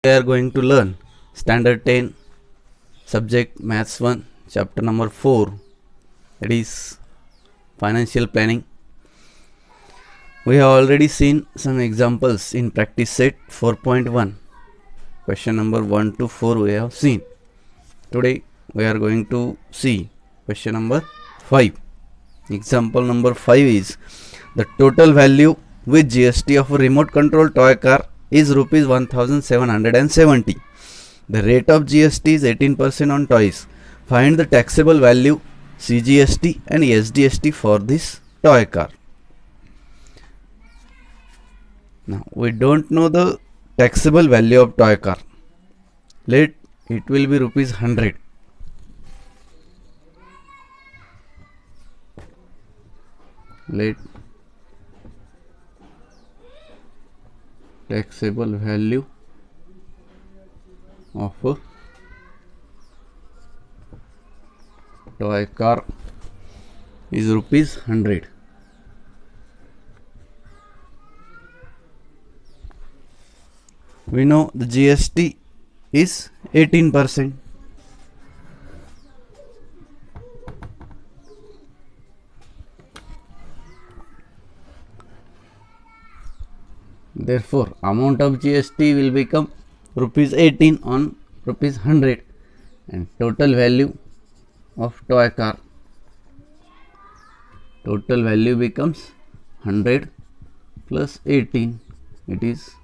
We are going to learn standard 10 subject maths 1 chapter number 4, that is financial planning. We have already seen some examples in practice set 4.1. question number 1 to 4 we have seen. Today we are going to see question number 5. Example number 5 is the total value with GST of a remote control toy car is rupees 1770. The rate of GST is 18% on toys. Find the taxable value, CGST and SGST for this toy car. Now we don't know the taxable value of toy car. Let it will be rupees 100. Let taxable value of a toy car is rupees 100. We know the GST is 18%. Therefore, amount of GST will become rupees 18 on rupees 100, and total value of toy car, total value becomes 100 plus 18, it is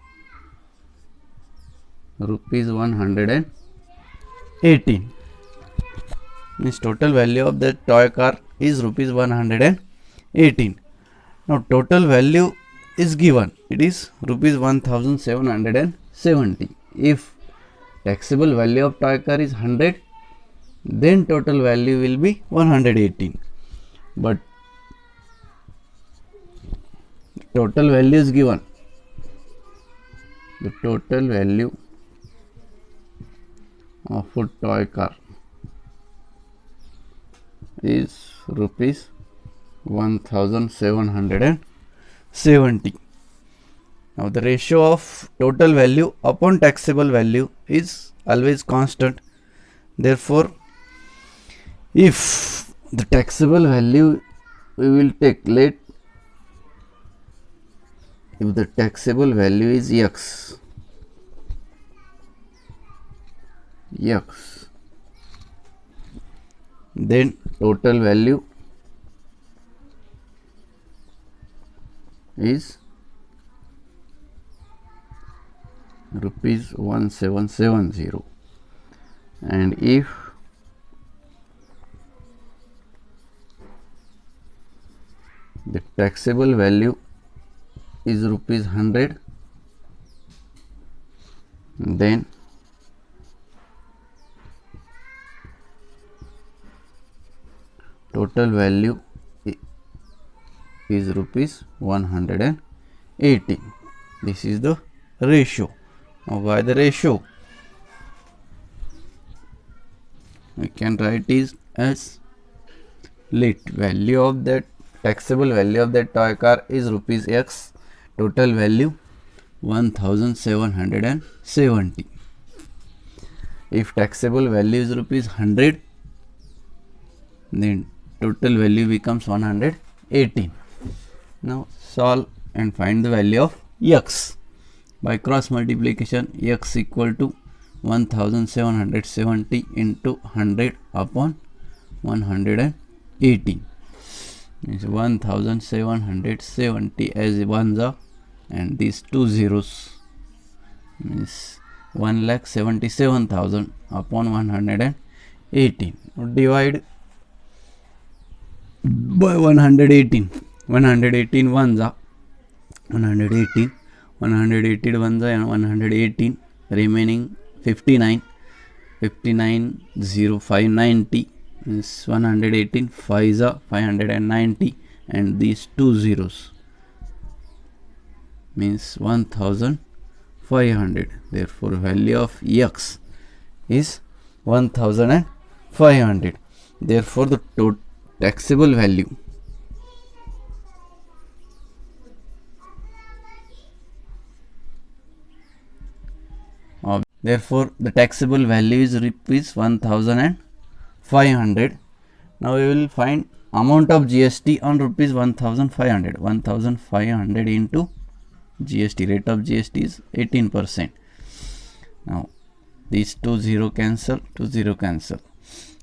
rupees 118. Means total value of the toy car is rupees 118. Now total value is given, it is rupees 1770. If taxable value of toy car is 100, then total value will be 118. But total value is given, the total value of a toy car is rupees 1770. Now the ratio of total value upon taxable value is always constant. Therefore, if the taxable value we will take, let if the taxable value is X, then total value is rupees 1770, and if the taxable value is rupees 100, then total value is rupees 118. This is the ratio. Now by the ratio we can write it as, let value of that taxable value of that toy car is rupees X, total value 1770. If taxable value is rupees 100, then total value becomes 118. Now solve and find the value of X. By cross multiplication, X equal to 1770 into 100 upon 118. Means 1770 as ones are, and these two zeros means 1,77,000 upon 118. Divide by 118. 118 ones are 118. 180 ones are and 118. Remaining 59. 59 0 590 is 118. 5 are 590, and these two zeros means 1500. Therefore, value of X is 1500. Therefore, the taxable value Therefore, the taxable value is rupees 1500. Now we will find amount of GST on rupees 1500. 1500 into GST, rate of GST is 18%. Now these 2 0 cancel, 2 0 cancel.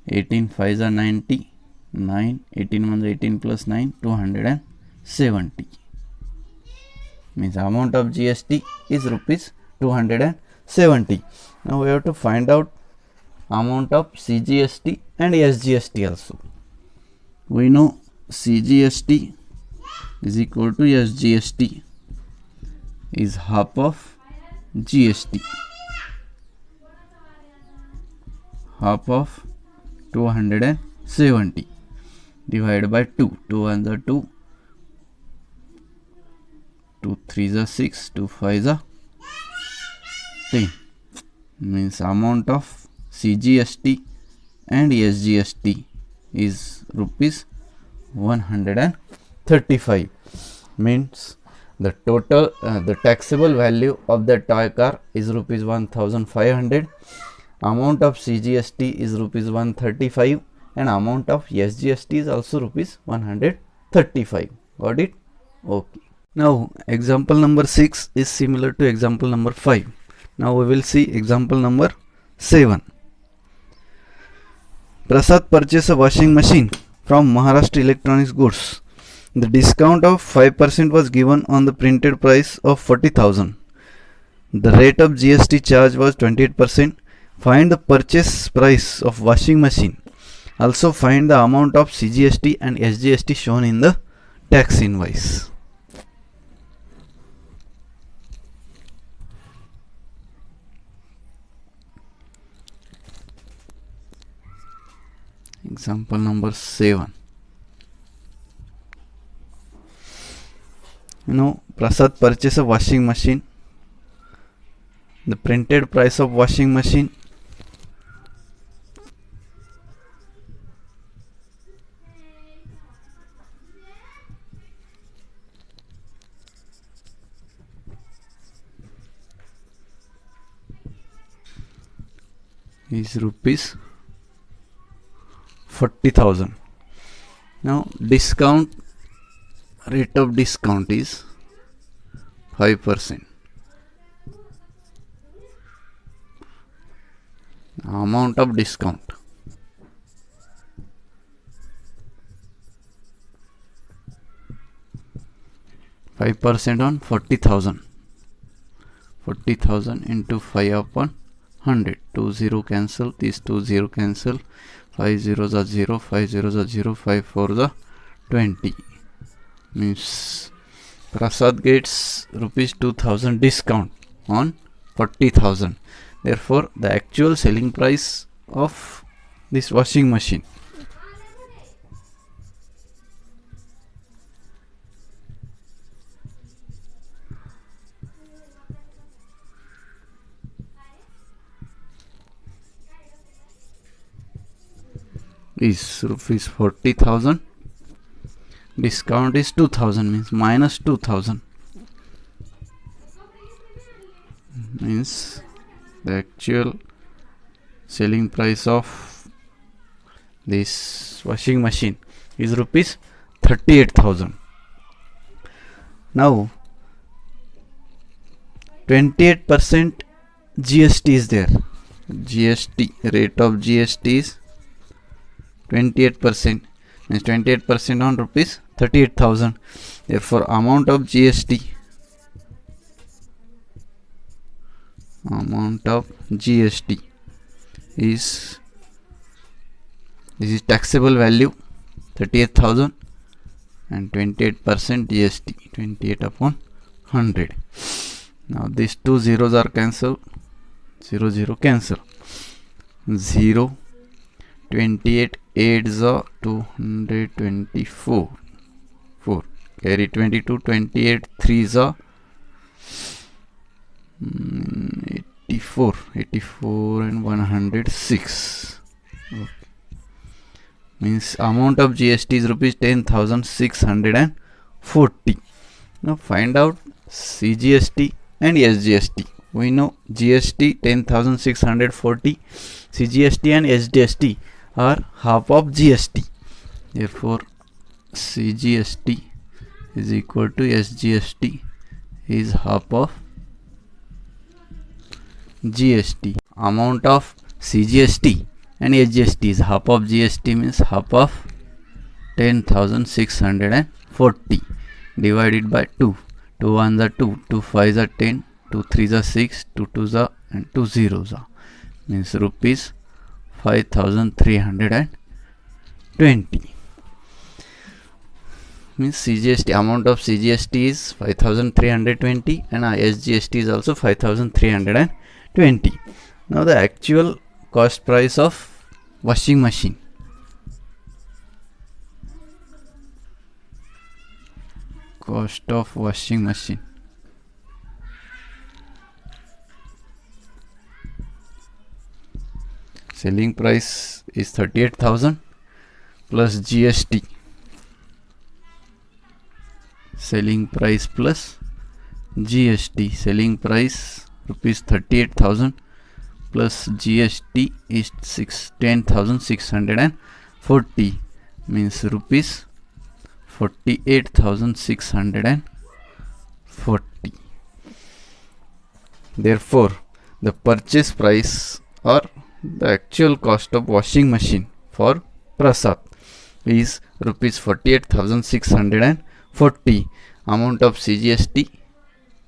18 5s are 90, 9, 18 1s 18 plus 9, 270. Means amount of GST is rupees 270. Now we have to find out amount of CGST and SGST also. We know CGST is equal to SGST is half of GST. Half of 270 divided by 2. 2 1s are 2. 2 3s are 6. 2 5s are 10. Means amount of CGST and SGST is rupees 135. Means the total the taxable value of the toy car is rupees 1500. Amount of CGST is rupees 135 and amount of SGST is also rupees 135. Got it? Okay. Now example number 6 is similar to example number 5. Now we will see example number 7. Prasad purchased a washing machine from Maharashtra Electronics Goods. The discount of 5% was given on the printed price of 40,000. The rate of GST charge was 28%. Find the purchase price of washing machine. Also find the amount of CGST and SGST shown in the tax invoice. Example number 7. Prasad purchased a washing machine. The printed price of washing machine is rupees 40,000. Now discount, rate of discount is 5%. Amount of discount 5% on 40,000. 40,000 into 5 upon 100. 2 0 cancel, these 2 0 cancel, 5 zeros are 0, 5 zeros are 0, 5 4s are 20. Means Prasad gets rupees 2,000 discount on 40,000. Therefore the actual selling price of this washing machine is rupees 40,000. Discount is 2,000, means minus 2,000, means the actual selling price of this washing machine is rupees 38,000. Now 28% GST is there. GST, rate of GST is 28%, means 28% on rupees 38,000. Therefore amount of GST is, this is taxable value 38,000 and 28% GST, 28 upon 100. Now these 2 zeros are cancelled, 0 0 cancel, 0 28 8s are 224, 4 carry 22, 28 3s are 84, 84 and 106. Okay. Means amount of GST is rupees 10,640. Now find out CGST and SGST. We know GST 10,640, CGST and SGST are half of GST. Therefore, CGST is equal to SGST is half of GST. Amount of CGST and SGST is half of GST, means half of 10,640 divided by 2. 2 1s are 2, 2 5s are 10, 2 3s are 6, 2 2s are and 2 zeros are, means rupees 5,320. Means CGST, amount of CGST is 5,320 and SGST is also 5,320. Now the actual cost price of washing machine. Cost of washing machine. Selling price is 38,000 plus GST. Selling price plus GST. Selling price rupees 38,000 plus GST is 10,640, means rupees 48,640. Therefore, the purchase price or the actual cost of washing machine for Prasad is rupees 48,640. Amount of CGST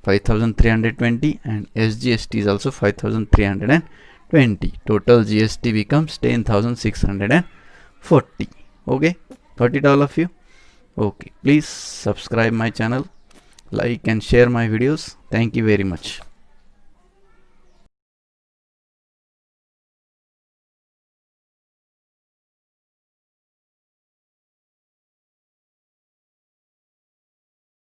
5,320 and SGST is also 5,320. Total GST becomes 10,640. Okay, got it all of you? Okay, please subscribe my channel, like and share my videos. Thank you very much.